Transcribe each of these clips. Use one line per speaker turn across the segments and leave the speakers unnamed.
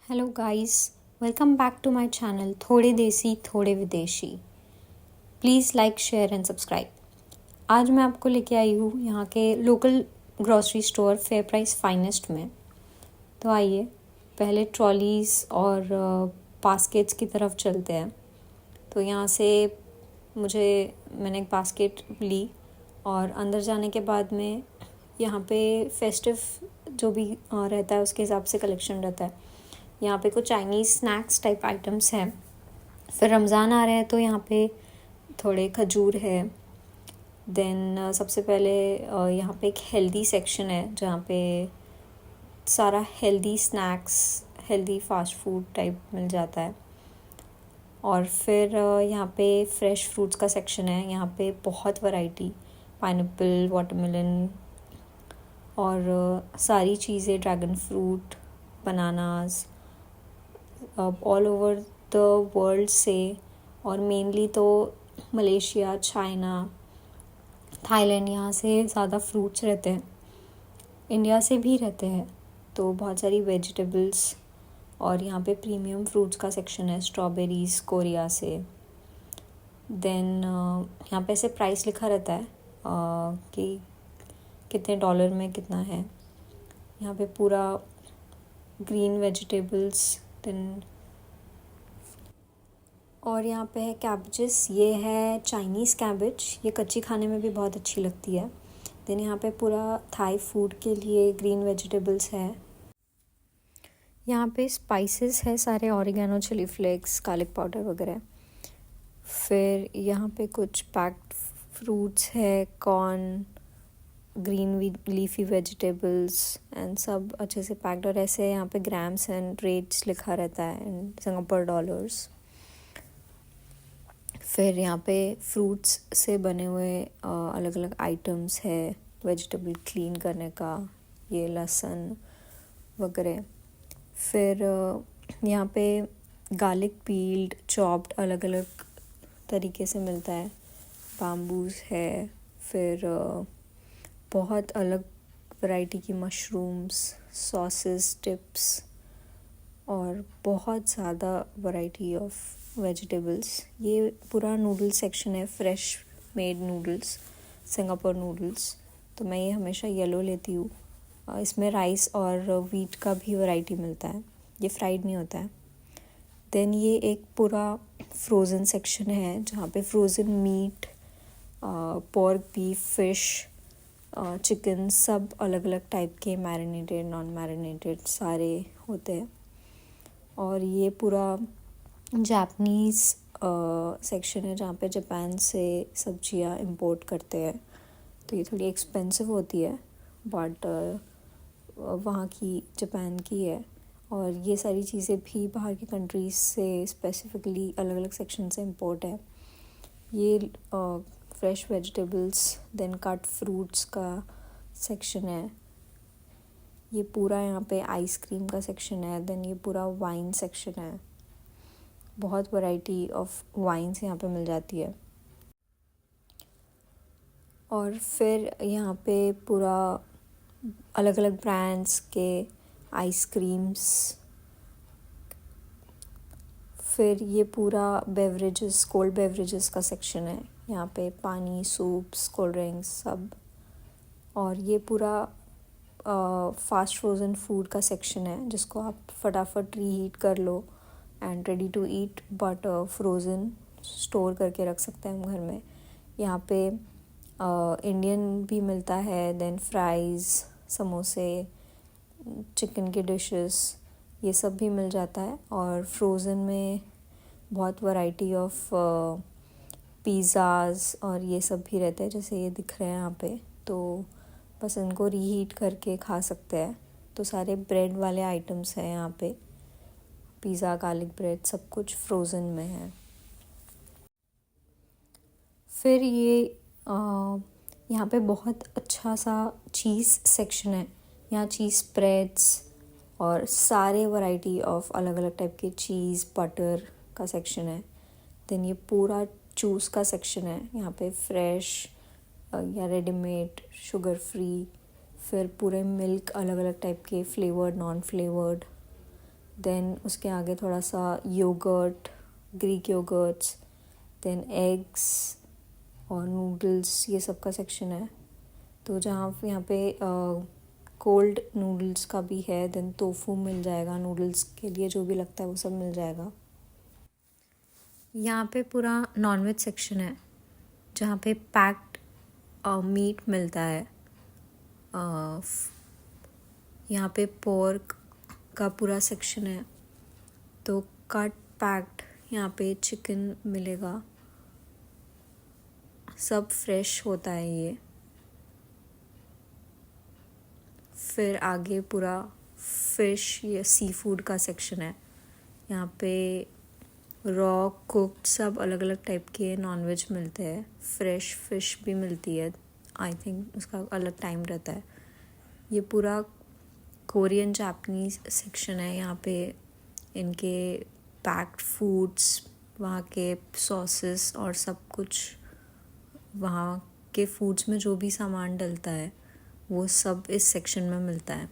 Hello guys, welcome back to my channel थोड़े देसी थोड़े विदेशी। Please like share and subscribe. आज मैं आपको लेके आई हूँ यहाँ के local grocery store Fair Price Finest में। तो आइए पहले ट्रॉलीज़ और बास्केट्स की तरफ चलते हैं। तो यहाँ से मैंने एक बास्केट ली और अंदर जाने के बाद में यहाँ पे फेस्टिव जो भी रहता है उसके हिसाब से कलेक्शन रहता है। यहाँ पे कुछ चाइनीज़ स्नैक्स टाइप आइटम्स हैं। फिर रमज़ान आ रहे हैं तो यहाँ पे थोड़े खजूर है। देन सबसे पहले यहाँ पे एक हेल्दी सेक्शन है जहाँ पे सारा healthy snacks, healthy fast food type मिल जाता है। और फिर यहाँ पे फ्रेश फ्रूट्स का सेक्शन है। यहाँ पे बहुत वैरायटी, पाइनएप्पल, वाटरमेलन और सारी चीज़ें, dragon fruit, bananas, all over the world से, और मेनली तो मलेशिया, चाइना, थाईलैंड, यहाँ से ज़्यादा फ्रूट्स रहते हैं। इंडिया से भी रहते हैं। तो बहुत सारी वेजिटेबल्स, और यहाँ पे प्रीमियम फ्रूट्स का सेक्शन है, स्ट्रॉबेरीज़ कोरिया से। देन यहाँ पे ऐसे प्राइस लिखा रहता है कि कितने डॉलर में कितना है। यहाँ पे पूरा ग्रीन वेजिटेबल्स। देन और यहाँ पे है कैबेजेस। ये है चाइनीज़ कैबेज, ये कच्ची खाने में भी बहुत अच्छी लगती है। देन यहाँ पे पूरा थाई फूड के लिए ग्रीन वेजिटेबल्स है। यहाँ पे स्पाइसेस है सारे, oregano, chilli flakes, garlic powder वगैरह। फिर यहाँ पे कुछ पैक्ड फ्रूट्स है, corn, green leafy vegetables and सब अच्छे से पैक्ड। और ऐसे यहाँ पे ग्राम्स एंड रेट्स लिखा रहता है इन सिंगापुर डॉलर्स। फिर यहाँ पे फ्रूट्स से बने हुए अलग अलग आइटम्स है, वेजिटेबल क्लीन करने का, ये लहसुन वगैरह। फिर यहाँ पे गार्लिक पील्ड, चॉप्ड अलग अलग तरीके से मिलता है। बाम्बूस है। फिर बहुत अलग वैरायटी की मशरूम्स, सॉसेस, टिप्स और बहुत ज़्यादा वैरायटी ऑफ वेजिटेबल्स। ये पूरा नूडल सेक्शन है, fresh made noodles, Singapore noodles. तो मैं ये हमेशा येलो लेती हूँ। इसमें राइस और वीट का भी वैरायटी मिलता है, ये फ्राइड नहीं होता है। देन ये एक पूरा फ्रोज़न सेक्शन है जहाँ पे frozen meet, pork, beef, fish, chicken, सब अलग अलग टाइप के, मैरिनेटेड, नॉन मैरिनेटेड सारे होते हैं। और ये पूरा जापानीज़ सेक्शन है जहाँ पे जापान से सब्जियाँ इंपोर्ट करते हैं। तो ये थोड़ी एक्सपेंसिव होती है, बट वहाँ की, जापान की है। और ये सारी चीज़ें भी बाहर की कंट्रीज़ से स्पेसिफ़िकली अलग अलग सेक्शन से इंपोर्ट है। ये fresh vegetables, then cut fruits का सेक्शन है। ये पूरा यहाँ पे आइसक्रीम का सेक्शन है। देन ये पूरा वाइन सेक्शन है। बहुत वैरायटी ऑफ वाइन्स यहाँ पे मिल जाती है। और फिर यहाँ पे पूरा अलग अलग ब्रांड्स के आइसक्रीम्स। फिर ये पूरा बेवरेजेस, कोल्ड बेवरेजेस का सेक्शन है। यहाँ पे पानी, सूप्स, कोल्ड ड्रिंक्स सब। और ये पूरा फास्ट फ्रोज़न फूड का सेक्शन है जिसको आप फटाफट रीहीट कर लो and ready to eat, but frozen store करके रख सकते हैं हम घर में। यहाँ पे इंडियन भी मिलता है। देन फ्राइज़, समोसे, चिकन के डिशेस, ये सब भी मिल जाता है। और फ्रोज़न में बहुत वैरायटी ऑफ पिज़्ज़ाज़ और ये सब भी रहते हैं, जैसे ये दिख रहे हैं यहाँ पे। तो बस इनको रीहीट करके खा सकते हैं। तो सारे ब्रेड वाले आइटम्स हैं यहाँ पे, पिज़्ज़ा, गार्लिक ब्रेड, सब कुछ फ्रोज़न में है। फिर ये यहाँ पे बहुत अच्छा सा चीज़ सेक्शन है। यहाँ चीज़ स्प्रेड्स और सारे वैरायटी ऑफ अलग अलग टाइप के चीज़, बटर का सेक्शन है। देन ये पूरा जूस का सेक्शन है। यहाँ पे फ्रेश या रेडीमेड, शुगर फ्री, फिर पूरे मिल्क अलग अलग टाइप के, फ्लेवर्ड, नॉन फ्लेवर्ड। देन उसके आगे थोड़ा सा yoghurt, Greek yoghurts, then eggs और नूडल्स, ये सब का सेक्शन है। तो जहाँ यहाँ पे कोल्ड नूडल्स का भी है, देन टोफू मिल जाएगा, नूडल्स के लिए जो भी लगता है वो सब मिल जाएगा। यहाँ पे पूरा नॉनवेज सेक्शन है जहाँ पे पैक्ड मीट मिलता है। यहाँ पे पोर्क का पूरा सेक्शन है, तो कट पैक्ड यहाँ पे चिकन मिलेगा, सब फ्रेश होता है ये। फिर आगे पूरा फिश या सी फूड का सेक्शन है। यहाँ पे रॉ कुक्ड सब अलग अलग टाइप के नॉनवेज मिलते हैं, फ्रेश फिश भी मिलती है, आई थिंक उसका अलग टाइम रहता है। ये पूरा कोरियन जापानीज सेक्शन है। यहाँ पे इनके पैक्ड फूड्स, वहाँ के सॉसेस और सब कुछ, वहाँ के फूड्स में जो भी सामान डलता है वो सब इस सेक्शन में मिलता है।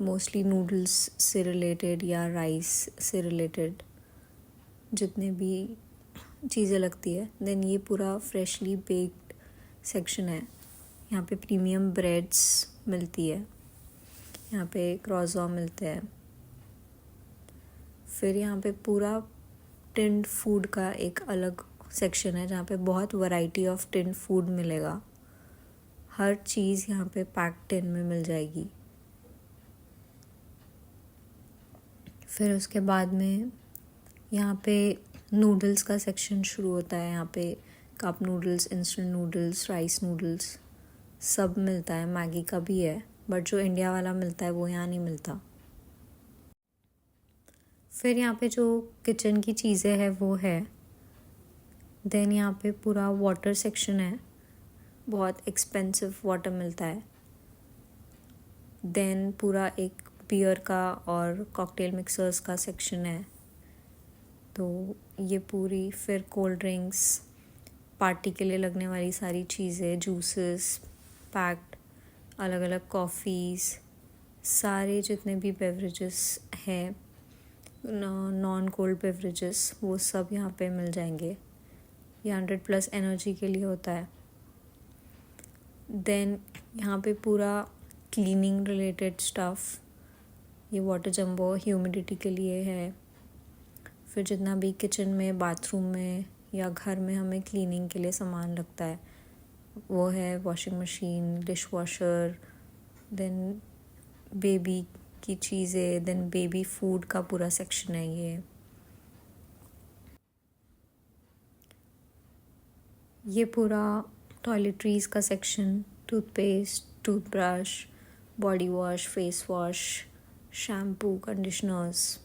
मोस्टली नूडल्स से रिलेटेड या राइस से रिलेटेड जितने भी चीज़ें लगती है। देन ये पूरा फ्रेशली बेक्ड सेक्शन है। यहाँ पे प्रीमियम ब्रेड्स मिलती है, यहाँ पे क्रॉसॉ मिलते हैं। फिर यहाँ पे पूरा टिन्ड फूड का एक अलग सेक्शन है जहाँ पे बहुत वैरायटी ऑफ टिन्ड फूड मिलेगा। हर चीज़ यहाँ पे पैक टिन में मिल जाएगी। फिर उसके बाद में यहाँ पे नूडल्स का सेक्शन शुरू होता है। यहाँ पे cup noodles, instant noodles, rice noodles सब मिलता है। मैगी का भी है, बट जो इंडिया वाला मिलता है वो यहाँ नहीं मिलता। फिर यहाँ पे जो किचन की चीज़ें हैं वो है। देन यहाँ पे पूरा वाटर सेक्शन है, बहुत एक्सपेंसिव वाटर मिलता है। देन पूरा एक बियर का और कॉकटेल मिक्सर्स का सेक्शन है। तो ये पूरी, फिर कोल्ड ड्रिंक्स, पार्टी के लिए लगने वाली सारी चीज़ें, जूसेस, पैक्ड, अलग अलग कॉफ़ीज़, सारे जितने भी बेवरेजेस हैं, नॉन कोल्ड बेवरेजेस, वो सब यहाँ पे मिल जाएंगे। ये 100+ एनर्जी के लिए होता है। देन यहाँ पे पूरा क्लीनिंग रिलेटेड स्टफ़, ये वाटर जंबो ह्यूमिडिटी के लिए है। फिर जितना भी किचन में, बाथरूम में या घर में हमें क्लीनिंग के लिए सामान लगता है वो है washing machine, dish washer, then baby की चीज़ें, देन बेबी फूड का पूरा सेक्शन है ये पूरा टॉयलेटरीज़ का section, toothpaste, toothbrush, body wash, face wash, shampoo, conditioners,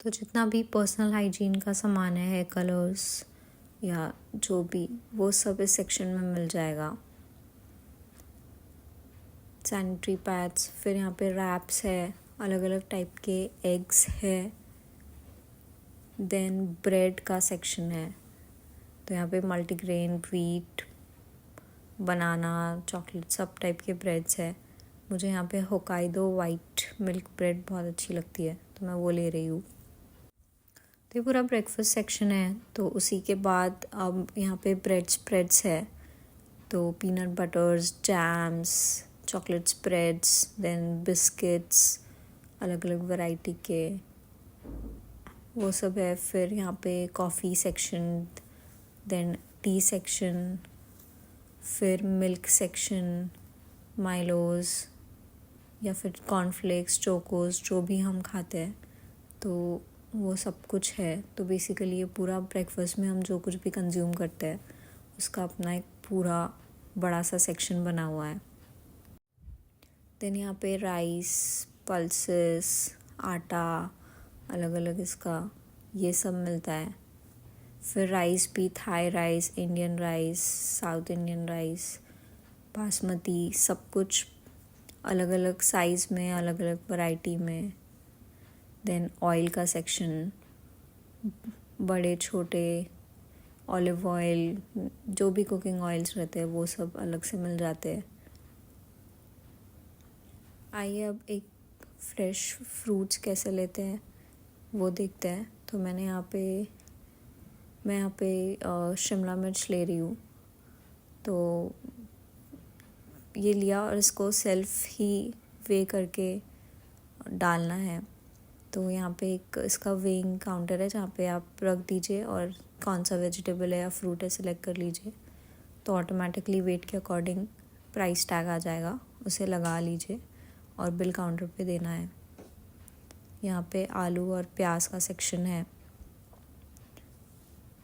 तो जितना भी पर्सनल हाइजीन का सामान है, कलर्स या जो भी, वो सब इस सेक्शन में मिल जाएगा। सैनिटरी पैड्स, फिर यहाँ पे रैप्स है, अलग अलग टाइप के एग्स है। देन ब्रेड का सेक्शन है, तो यहाँ पे मल्टीग्रेन, व्हीट, बनाना, चॉकलेट, सब टाइप के ब्रेड्स है। मुझे यहाँ पे होकाइडो वाइट मिल्क ब्रेड बहुत अच्छी लगती है, तो मैं वो ले रही हूँ। तो ये पूरा ब्रेकफास्ट सेक्शन है। तो उसी के बाद अब यहाँ पे ब्रेड स्प्रेड्स है, तो peanut butters, jams, chocolate spreads, then biscuits, अलग अलग वैरायटी के, वो सब है। फिर यहाँ पे coffee section, then tea section, फिर मिल्क सेक्शन, माइलोज़ या फिर कॉर्नफ्लेक्स, चोकोस, जो भी हम खाते हैं, तो वो सब कुछ है। तो बेसिकली ये पूरा ब्रेकफास्ट में हम जो कुछ भी कंज्यूम करते हैं उसका अपना एक पूरा बड़ा सा सेक्शन बना हुआ है। देन यहाँ पे राइस, पल्सेस, आटा, अलग अलग इसका ये सब मिलता है। फिर राइस भी, Thai rice, Indian rice, south Indian rice, basmati, सब कुछ अलग अलग साइज़ में, अलग अलग वैरायटी में। देन ऑयल का सेक्शन, बड़े छोटे ऑलिव ऑयल, जो भी कुकिंग ऑयल्स रहते हैं वो सब अलग से मिल जाते हैं। आइए अब एक फ्रेश फ्रूट्स कैसे लेते हैं वो देखते हैं। तो मैं यहाँ पे शिमला मिर्च ले रही हूँ। तो ये लिया और इसको सेल्फ ही वे करके डालना है। तो यहाँ पे एक इसका वेइंग काउंटर है जहाँ पे आप रख दीजिए और कौन सा वेजिटेबल है या फ्रूट है सिलेक्ट कर लीजिए। तो ऑटोमेटिकली वेट के अकॉर्डिंग प्राइस टैग आ जाएगा, उसे लगा लीजिए और बिल काउंटर पे देना है। यहाँ पे आलू और प्याज का सेक्शन है।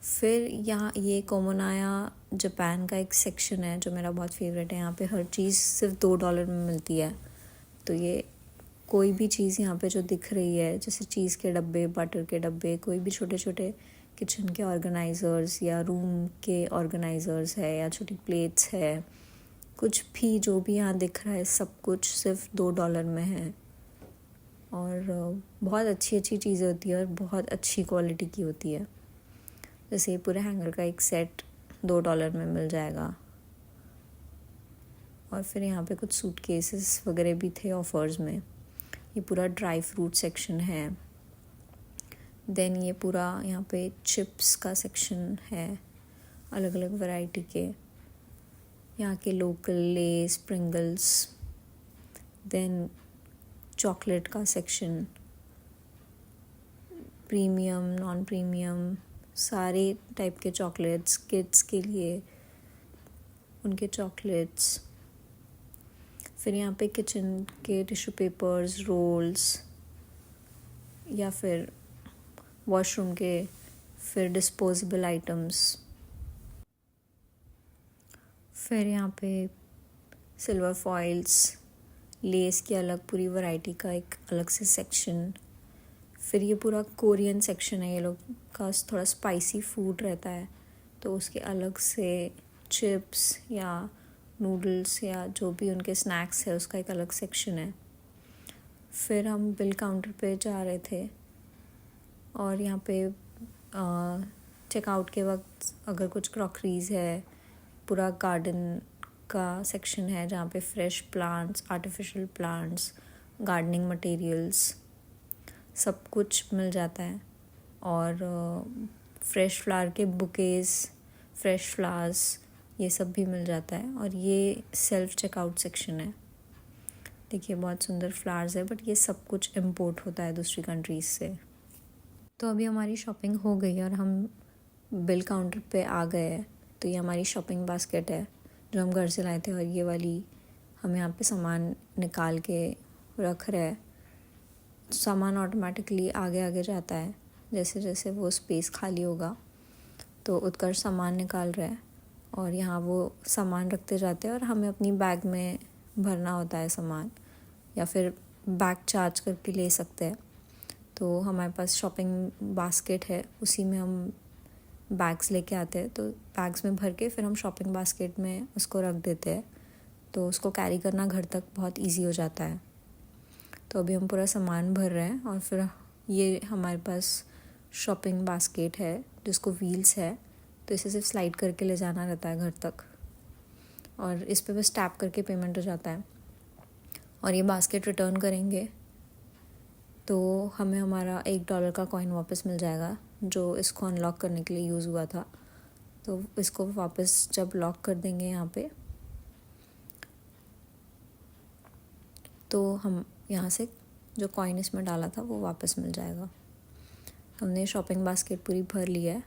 फिर यहाँ ये कोमोनाया जापान का एक सेक्शन है जो मेरा बहुत फेवरेट है। यहाँ पे हर चीज़ सिर्फ $2 में मिलती है। तो ये कोई भी चीज़ यहाँ पे जो दिख रही है, जैसे चीज़ के डब्बे, बटर के डब्बे, कोई भी छोटे छोटे किचन के ऑर्गेनाइज़र्स या रूम के ऑर्गेनाइज़र्स है या छोटी प्लेट्स है, कुछ भी जो भी यहाँ दिख रहा है सब कुछ सिर्फ $2 में है। और बहुत अच्छी अच्छी चीज़ें होती है और बहुत अच्छी क्वालिटी की होती है। जैसे ये पूरे हैंगर का एक सेट $2 में मिल जाएगा। और फिर यहाँ पे कुछ सूटकेसेस वगैरह भी थे ऑफर्स में। ये पूरा ड्राई फ्रूट सेक्शन है। देन ये पूरा यहाँ पे चिप्स का सेक्शन है, अलग अलग वैरायटी के, यहाँ के local Lay's, Pringles. Then chocolate का सेक्शन, प्रीमियम, नॉन प्रीमियम, सारे टाइप के चॉकलेट्स, किड्स के लिए उनके चॉकलेट्स। फिर यहाँ पे किचन के टिश्यू पेपर्स, रोल्स, या फिर वॉशरूम के फिर डिस्पोजेबल आइटम्स। फिर यहाँ पे सिल्वर फॉइल्स, लेस की अलग पूरी वैरायटी का एक अलग से सेक्शन। फिर ये पूरा कोरियन सेक्शन है। ये लोग का थोड़ा स्पाइसी फूड रहता है तो उसके अलग से चिप्स या नूडल्स या जो भी उनके स्नैक्स है उसका एक अलग सेक्शन है। फिर हम बिल काउंटर पे जा रहे थे और यहाँ पे चेकआउट के वक्त अगर कुछ क्रॉकरीज है, पूरा गार्डन का सेक्शन है जहाँ पे fresh plants, artificial plants, gardening materials सब कुछ मिल जाता है। और फ्रेश फ्लावर के बुकेज़, फ्रेश फ्लावर्स, ये सब भी मिल जाता है। और ये सेल्फ चेकआउट सेक्शन है। देखिए बहुत सुंदर फ्लावर्स है, बट ये सब कुछ इम्पोर्ट होता है दूसरी कंट्रीज़ से। तो अभी हमारी शॉपिंग हो गई और हम बिल काउंटर पे आ गए हैं। तो ये हमारी शॉपिंग बास्केट है जो हम घर से लाए थे, और ये वाली हम यहाँ पे सामान निकाल के रख रहे हैं। सामान ऑटोमेटिकली आगे आगे जाता है, जैसे जैसे वो स्पेस खाली होगा तो उत्कर्ष सामान निकाल रहा है और यहाँ वो सामान रखते जाते हैं और हमें अपनी बैग में भरना होता है सामान, या फिर बैग चार्ज करके ले सकते हैं। तो हमारे पास शॉपिंग बास्केट है, उसी में हम बैग्स लेके आते हैं। तो बैग्स में भर के फिर हम शॉपिंग बास्केट में उसको रख देते हैं, तो उसको कैरी करना घर तक बहुत इजी हो जाता है। तो अभी हम पूरा सामान भर रहे हैं और फिर ये हमारे पास शॉपिंग बास्केट है जिसको व्हील्स है, तो इसे सिर्फ स्लाइड करके ले जाना रहता है घर तक और इस पे बस टैप करके पेमेंट हो जाता है। और ये बास्केट रिटर्न करेंगे तो हमें हमारा $1 का कॉइन वापस मिल जाएगा जो इसको अनलॉक करने के लिए यूज़ हुआ था। तो इसको वापस जब लॉक कर देंगे यहाँ पे, तो हम यहाँ से जो कॉइन इसमें डाला था वो वापस मिल जाएगा। हमने शॉपिंग बास्केट पूरी भर ली है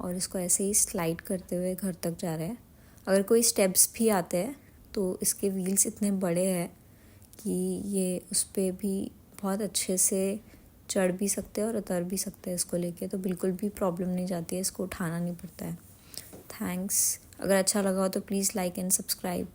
और इसको ऐसे ही स्लाइड करते हुए घर तक जा रहे हैं। अगर कोई स्टेप्स भी आते हैं तो इसके व्हील्स इतने बड़े हैं कि ये उस पर भी बहुत अच्छे से चढ़ भी सकते हैं और उतर भी सकते हैं इसको लेके, तो बिल्कुल भी प्रॉब्लम नहीं जाती है, इसको उठाना नहीं पड़ता है। थैंक्स। अगर अच्छा लगा हो तो प्लीज़ लाइक एंड सब्सक्राइब।